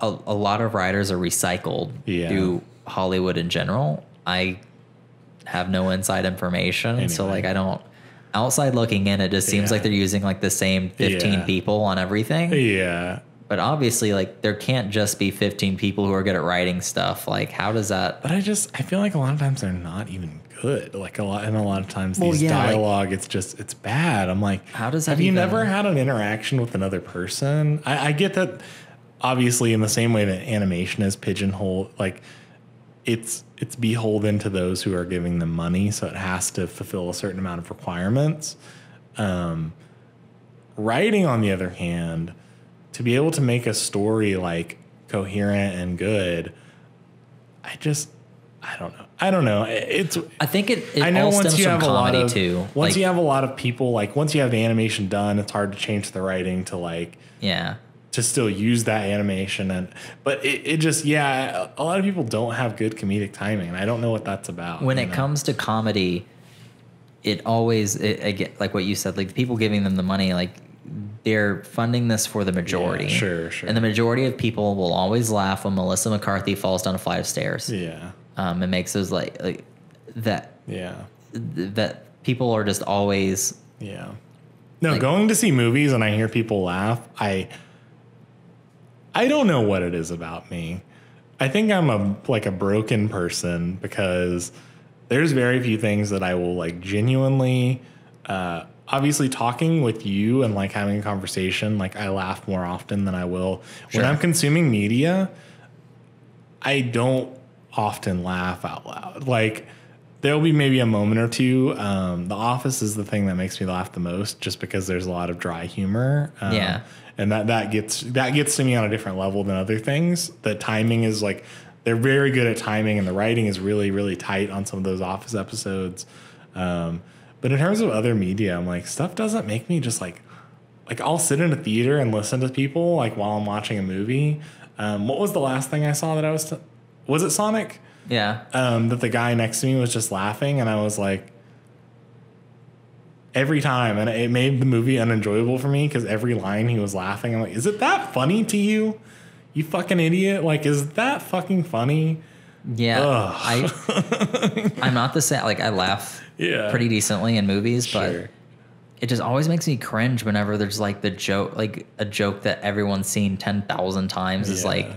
a lot of writers are recycled through Hollywood in general. I have no inside information, so like I don't. Outside looking in, it just seems like they're using like the same 15 people on everything. Yeah. But obviously, like, there can't just be 15 people who are good at writing stuff. Like, how does that? But I feel like a lot of times they're not even good. Like, a lot of times these dialogue, like, it's bad. I'm like, how does that? Have you never had an interaction with another person? I get that. Obviously, in the same way that animation is pigeonholed, like, it's beholden to those who are giving them money, so it has to fulfill a certain amount of requirements. Writing, on the other hand, to be able to make a story like coherent and good, I don't know. I think it I know all once stems you from have comedy a lot of, too. Once you have a lot of people, like once you have the animation done, it's hard to change the writing to like to still use that animation. But it just a lot of people don't have good comedic timing, and I don't know what that's about. When it comes to comedy, it always again, like what you said, like the people giving them the money, like, they're funding this for the majority. Sure. And the majority of people will always laugh when Melissa McCarthy falls down a flight of stairs. Yeah. It makes those like that. Yeah. That people are just always. Yeah. No, like, going to see movies and I hear people laugh, I don't know what it is about me. I think I'm a broken person because there's very few things that I will like genuinely. Obviously, talking with you and like having a conversation, like I laugh more often than I will when I'm consuming media. I don't often laugh out loud. Like, there'll be maybe a moment or two. The Office is the thing that makes me laugh the most, just because there's a lot of dry humor. And that gets to me on a different level than other things. The timing is like, they're very good at timing, and the writing is really, really tight on some of those Office episodes. But in terms of other media, I'm like, stuff doesn't make me just like I'll sit in a theater and listen to people like while I'm watching a movie. What was the last thing I saw that was it Sonic? Yeah. That the guy next to me was just laughing, and I was like, every time, and it made the movie unenjoyable for me because every line he was laughing. I'm like, is it that funny to you? You fucking idiot. Like, is that fucking funny? Yeah. I'm not the same. Like, I laugh pretty decently in movies, but it just always makes me cringe whenever there's like the joke, like a joke that everyone's seen 10,000 times is like,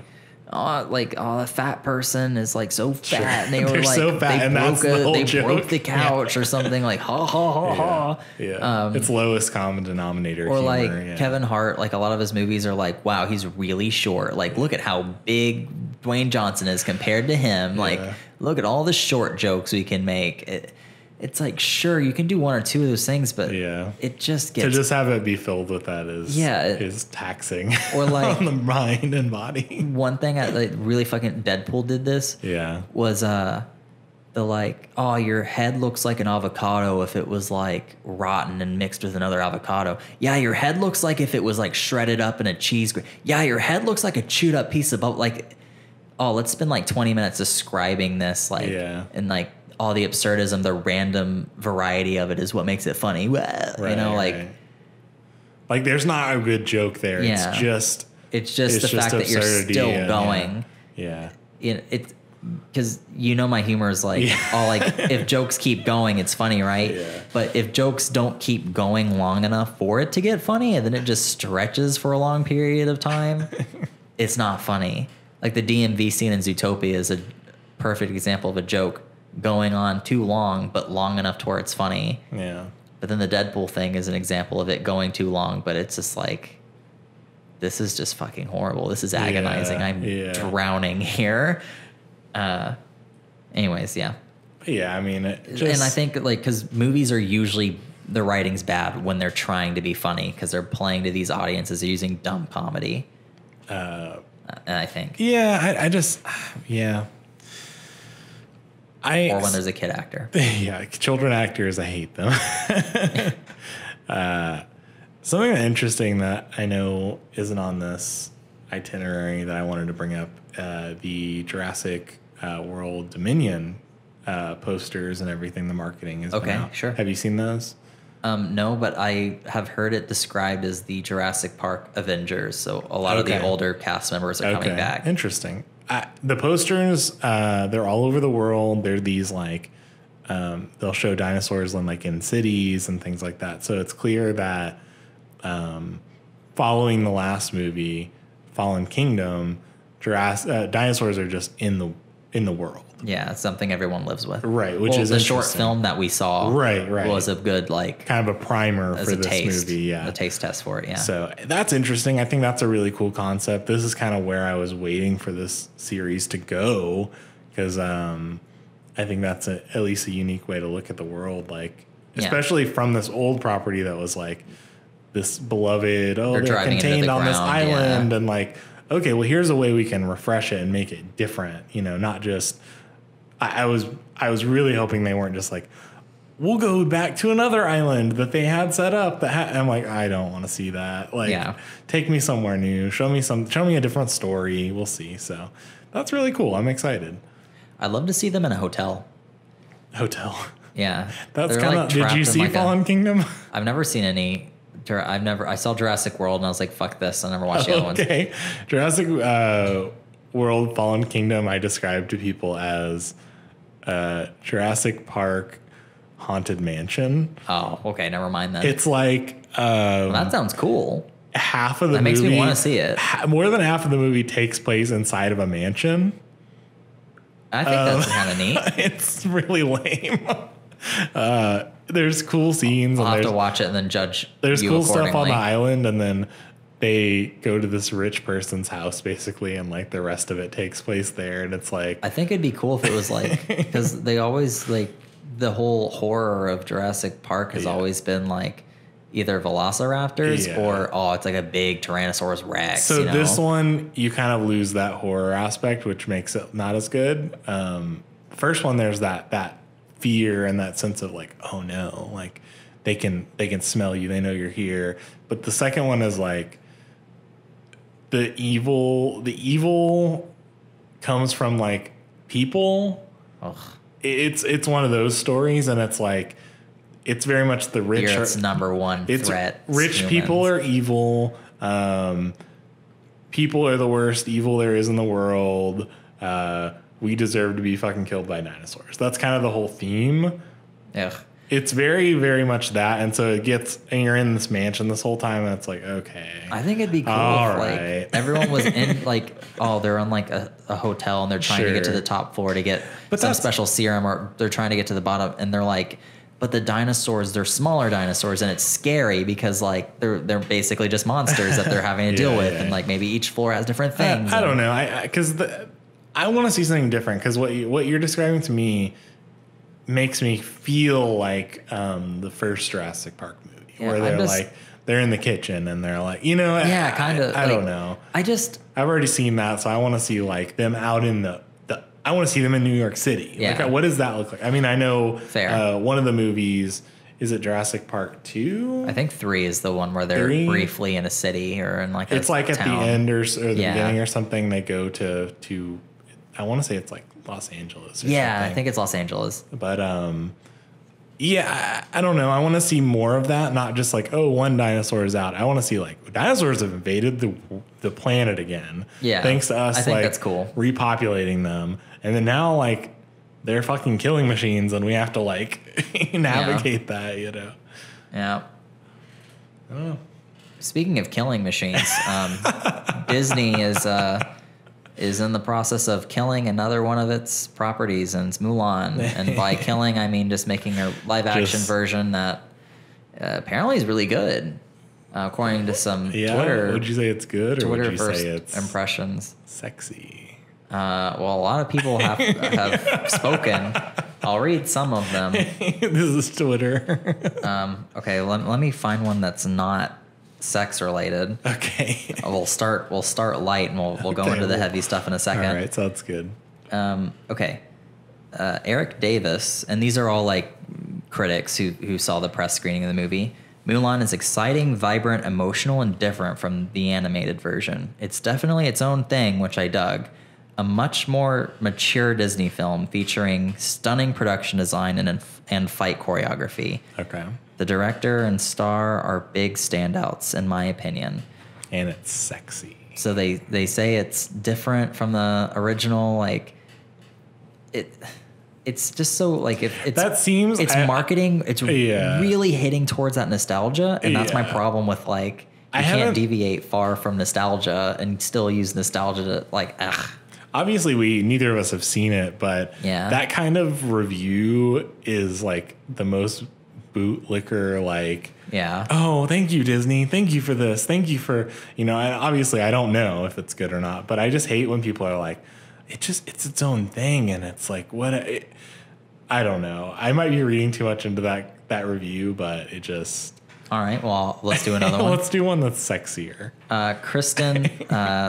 the fat person is like so fat, and they were like so fat, and that's the whole joke. Broke the couch or something, like ha ha ha ha. Yeah, it's lowest common denominator. Or humor, like Kevin Hart, like a lot of his movies are like, wow, he's really short. Like, look at how big Dwayne Johnson is compared to him. Like, look at all the short jokes we can make. It's like, sure, you can do one or two of those things, but it just gets... To just have it be filled with that is taxing or like, on the mind and body. One thing, like really fucking Deadpool did this. Was the like, oh, your head looks like an avocado if it was like rotten and mixed with another avocado. Yeah, your head looks like if it was like shredded up in a cheese. Yeah, your head looks like a chewed up piece of... Like, oh, let's spend like 20 minutes describing this, like, and like, all the absurdism, the random variety of it is what makes it funny. Like there's not a good joke there. Yeah. It's just the fact that you're still going. It's because my humor is like all like if jokes keep going, it's funny, right? But if jokes don't keep going long enough for it to get funny, and then it just stretches for a long period of time, it's not funny. Like the DMV scene in Zootopia is a perfect example of a joke going on too long, but long enough to where it's funny. But then the Deadpool thing is an example of it going too long, but it's just like, this is just fucking horrible. This is agonizing. I'm drowning here. Anyways, I mean, and I think like, because movies are usually, the writing's bad when they're trying to be funny because they're playing to these audiences. They're using dumb comedy. I think. Or when there's a kid actor. Children actors, I hate them. Something interesting that I know isn't on this itinerary that I wanted to bring up, the Jurassic World Dominion posters and everything, the marketing is out. Sure. Have you seen those? No, but I have heard it described as the Jurassic Park Avengers, so a lot of the older cast members are coming back. Interesting. The posters, they're all over the world. They're these like, they'll show dinosaurs in cities and things like that. So it's clear that following the last movie, Fallen Kingdom, dinosaurs are just in the world. Yeah, it's something everyone lives with. Right, which is the short film that we saw. Right. Was a good like kind of a primer for this movie. A taste test for it. Yeah. So that's interesting. I think that's a really cool concept. This is kind of where I was waiting for this series to go, because I think that's at least a unique way to look at the world. Like, especially from this old property that was like this beloved. They're contained on this island, and like, okay, well, here's a way we can refresh it and make it different. Not just. I was really hoping they weren't just like, we'll go back to another island that they had set up. I'm like, I don't want to see that. Like, take me somewhere new. Show me a different story. We'll see. So that's really cool. I'm excited. I'd love to see them in a hotel. Yeah. That's kind of. Did you see Fallen Kingdom? I've never seen any. I saw Jurassic World and I was like, fuck this. I never watched the other ones. Okay. Jurassic World Fallen Kingdom I described to people as Jurassic Park Haunted Mansion. Oh, okay. Never mind then. It's like... that sounds cool. Half of the movie... That makes me want to see it. More than half of the movie takes place inside of a mansion. I think that's kind of neat. It's really lame. There's cool scenes. I'll have to watch it and then judge. There's cool stuff on the island, and then they go to this rich person's house basically, and like the rest of it takes place there. And it's like, I think it'd be cool if it was like, because they always like the whole horror of Jurassic Park has always been like either velociraptors or it's like a big Tyrannosaurus Rex. So this one, you kind of lose that horror aspect, which makes it not as good. First one, there's that fear and that sense of like, oh no, like they can smell you, they know you're here. But the second one is like the evil comes from like people. Ugh. It's one of those stories, and it's like it's very much the rich. It's number one threat. Rich people are evil. People are the worst evil there is in the world. We deserve to be fucking killed by dinosaurs. That's kind of the whole theme. Ugh. It's very, very much that. And so and you're in this mansion this whole time, and it's like, okay. I think it'd be cool All if right. like everyone was in like, they're on like a hotel and they're trying to get to the top floor to get some special serum, or they're trying to get to the bottom, and they're like, but the dinosaurs, they're smaller dinosaurs, and it's scary because like they're basically just monsters that they're having to deal with, and like maybe each floor has different things. I don't know. Because I want to see something different, because what you're describing to me makes me feel like the first Jurassic Park movie, where they're in the kitchen and they're like, kind of. I don't know. I've already seen that, so I want to see like them out in I want to see them in New York City. Yeah. Like, what does that look like? I mean, I know Fair. One of the movies, is it Jurassic Park 2? I think 3 is the one where they're briefly in a city or in like it's like town. At the end or the beginning or something, they go to I want to say it's like Los Angeles or something. I think it's Los Angeles. But I don't know. I want to see more of that, not just like, one dinosaur is out. I want to see like dinosaurs have invaded the planet again. Yeah. Thanks to us, I think that's cool. Repopulating them. And then now like they're fucking killing machines, and we have to like navigate that, Yeah. I don't know. Speaking of killing machines, Disney is in the process of killing another one of its properties, and it's Mulan. And by killing, I mean just making a live action version that apparently is really good, according to some Twitter. Would you say it's good, or Twitter would you say it's impressions? Sexy. Well, a lot of people have spoken. I'll read some of them. This is Twitter. Okay, let me find one that's not sex related. Okay. We'll start light, and we'll go into the heavy stuff in a second. All right, sounds good. Okay. Eric Davis, and these are all like critics who saw the press screening of the movie. Mulan is exciting, vibrant, emotional, and different from the animated version. It's definitely its own thing, which I dug. A much more mature Disney film featuring stunning production design and fight choreography. Okay. The director and star are big standouts, in my opinion. And it's sexy. So they say it's different from the original. Like it's just so like it's marketing. It's really hitting towards that nostalgia, and that's my problem with like you can't deviate far from nostalgia and still use nostalgia to like ugh. Obviously, neither of us have seen it, but that kind of review is like the most bootlicker, like, oh, thank you, Disney. Thank you for this. Thank you for, and obviously I don't know if it's good or not, but I just hate when people are like, it's its own thing. And it's like, I don't know. I might be reading too much into that review, but it just. All right, well, let's do another one. Let's do one that's sexier. Kristen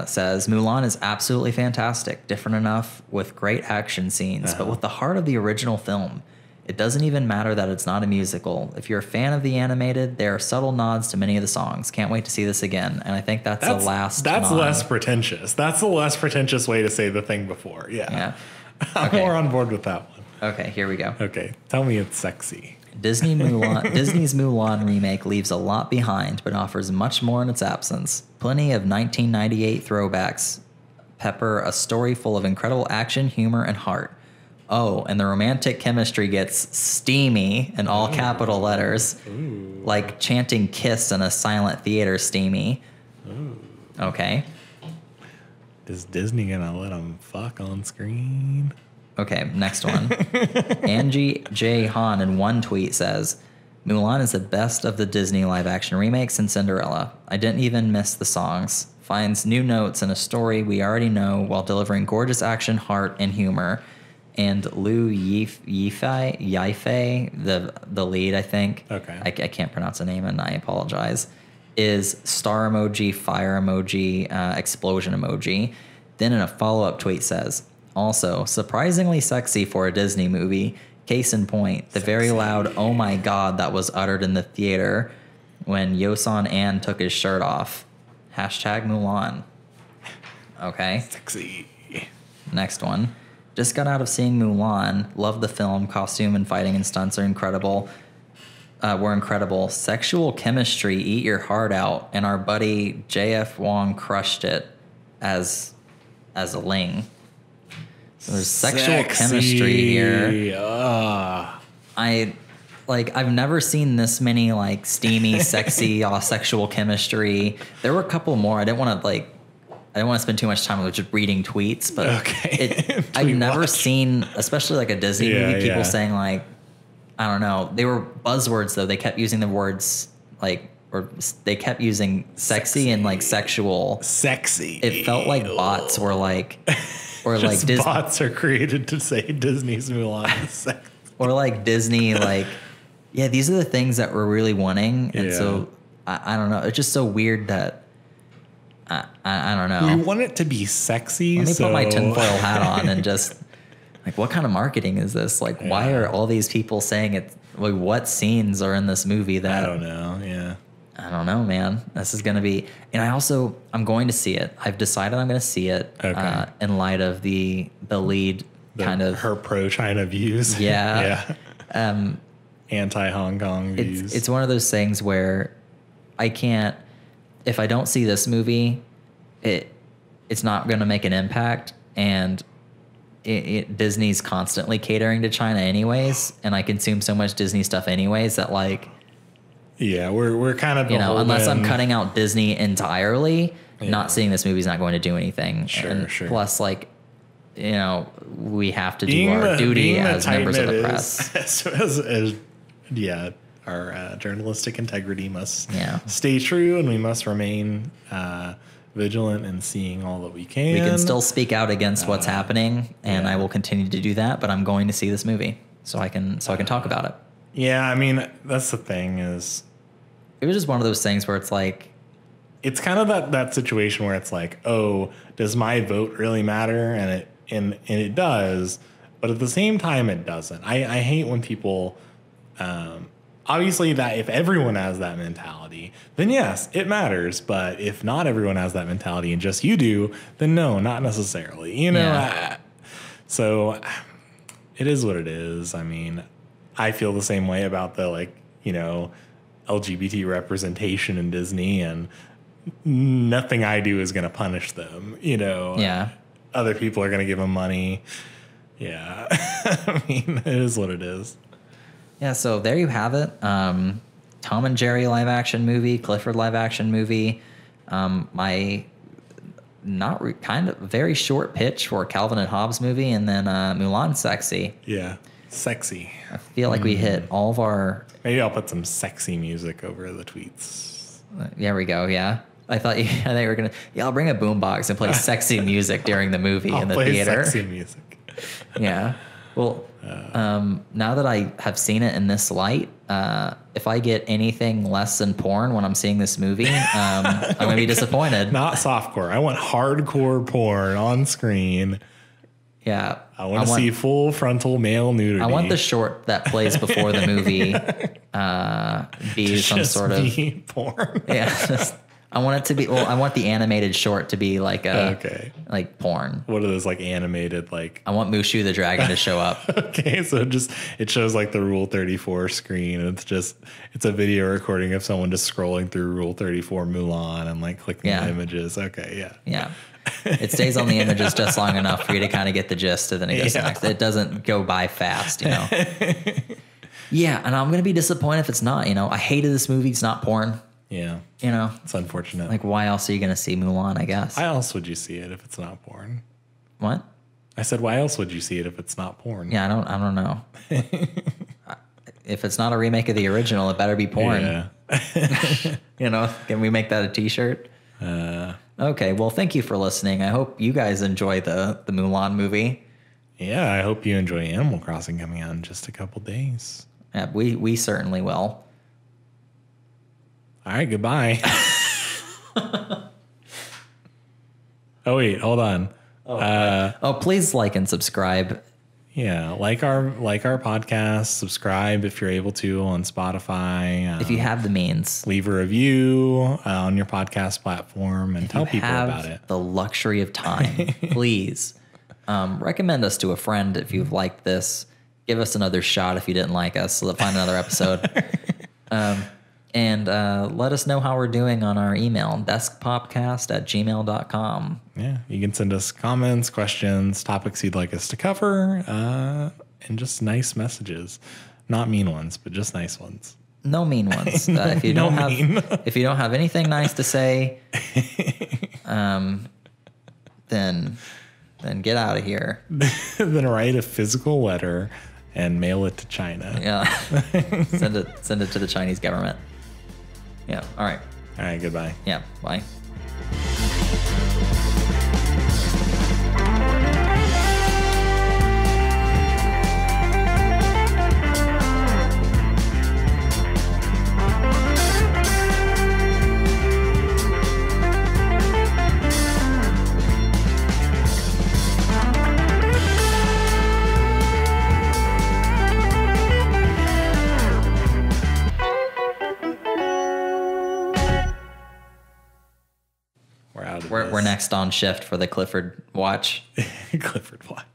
says, Mulan is absolutely fantastic, different enough with great action scenes, but with the heart of the original film. It doesn't even matter that it's not a musical. If you're a fan of the animated, there are subtle nods to many of the songs. Can't wait to see this again. And I think that's the last That's nod. less pretentious. That's the less pretentious way to say the thing before. Yeah. I'm more on board with that one. Okay, here we go. Okay, tell me it's sexy. Disney's Mulan remake leaves a lot behind, but offers much more in its absence. Plenty of 1998 throwbacks pepper a story full of incredible action, humor, and heart. Oh, and the romantic chemistry gets steamy in all capital letters, like chanting "kiss" in a silent theater steamy. Ooh. Okay. Is Disney gonna let them fuck on screen? Okay, next one. Angie J. Hahn in one tweet says, Mulan is the best of the Disney live-action remakes since Cinderella. I didn't even miss the songs. Finds new notes in a story we already know while delivering gorgeous action, heart, and humor. And Liu Yifei, the lead, I think. Okay. I can't pronounce the name, and I apologize. Is star emoji, fire emoji, explosion emoji. Then in a follow-up tweet says, also, surprisingly sexy for a Disney movie. Case in point, the very loud "oh my god" that was uttered in the theater when Yoson An took his shirt off. Hashtag Mulan. Okay. Sexy. Next one. Just got out of seeing Mulan. Love the film. Costume and fighting and stunts are incredible. Were incredible. Sexual chemistry, eat your heart out. And our buddy J.F. Wong crushed it as a Ling. So there's sexual chemistry here. I like I've never seen this many like steamy, sexy, sexual chemistry. There were a couple more. I didn't want to spend too much time with just reading tweets, but I've never seen, especially like a Disney movie, people saying like, I don't know, they were buzzwords though. They kept using the words like, or they kept using sexy and like sexual. Sexy. It felt like bots were like, or like bots are created to say Disney's Mulan is sexy. Or like Disney, like, yeah, these are the things that we're really wanting. And so I don't know. It's just so weird that I don't know. We want it to be sexy. Let me put my tinfoil hat on and just like, what kind of marketing is this? Like, why are all these people saying it? Like, what scenes are in this movie that I don't know. Yeah. I don't know, man. This is going to be, and I'm going to see it. I've decided I'm going to see it in light of the lead kind of her pro-China views. Yeah. Anti-Hong Kong views. It's one of those things where I can't, if I don't see this movie, it's not going to make an impact. And Disney's constantly catering to China anyways. And I consume so much Disney stuff anyways that like, yeah, we're kind of, unless I'm cutting out Disney entirely, not seeing this movie is not going to do anything. Sure. Plus, like, we have to do our duty as members of the press. Our journalistic integrity must stay true, and we must remain vigilant in seeing all that we can. We can still speak out against what's happening, and I will continue to do that. But I'm going to see this movie so I can talk about it. Yeah, I mean, that's the thing is. It was just one of those things where it's like, it's kind of that situation where it's like, oh, does my vote really matter? And it does, but at the same time, it doesn't. I hate when people, obviously that if everyone has that mentality, then yes, it matters. But if not everyone has that mentality and just you do, then no, not necessarily, so it is what it is. I mean, I feel the same way about the LGBT representation in Disney, and nothing I do is going to punish them, Other people are going to give them money. Yeah. I mean, it is what it is. Yeah, so there you have it. Tom and Jerry live action movie, Clifford live action movie. My kind of very short pitch for Calvin and Hobbes movie, and then Mulan sexy. Yeah. Sexy. I feel like we hit all of our... Maybe I'll put some sexy music over the tweets. There we go, yeah. I thought you were going to... Yeah, I'll bring a boombox and play sexy music during the movie in the theater. Sexy music. Yeah. Well, now that I have seen it in this light, if I get anything less than porn when I'm seeing this movie, I'm going to be disappointed. Not softcore. I want hardcore porn on screen. Yeah. I want to see full frontal male nudity. I want the short that plays before the movie be some sort of porn. Yeah. I want it to be. Well, I want the animated short to be like like porn. What are those like animated like? I want Mushu the dragon to show up. Okay, so it shows like the Rule 34 screen. And it's a video recording of someone just scrolling through Rule 34 Mulan and like clicking the images. Okay, yeah. Yeah. It stays on the images just long enough for you to kind of get the gist, and then it goes to the next. It doesn't go by fast, Yeah, and I'm going to be disappointed if it's not, I hated this movie. It's not porn. Yeah. It's unfortunate. Like, why else are you going to see Mulan, I guess? Why else would you see it if it's not porn? What? I said, why else would you see it if it's not porn? Yeah, I don't know. If it's not a remake of the original, it better be porn. Yeah. Can we make that a t-shirt? Okay, well, thank you for listening. I hope you guys enjoy the Mulan movie. Yeah, I hope you enjoy Animal Crossing coming out in just a couple days. Yeah, we certainly will. All right, goodbye. Oh, wait, hold on. Please like and subscribe. Yeah, like our podcast, subscribe if you're able to on Spotify. If you have the means. Leave a review on your podcast platform and tell people about it. The luxury of time, please. Recommend us to a friend if you've liked this. Give us another shot if you didn't like us. So find another episode. And let us know how we're doing on our email, deskpopcast@gmail.com. Yeah, you can send us comments, questions, topics you'd like us to cover, and just nice messages. No mean ones, but just nice ones. No mean ones. If you don't have anything nice to say, then get out of here. Then write a physical letter and mail it to China. Yeah. Send it to the Chinese government. Yeah. All right. All right. Goodbye. Yeah. Bye. We're next on shift for the Clifford watch. Clifford watch.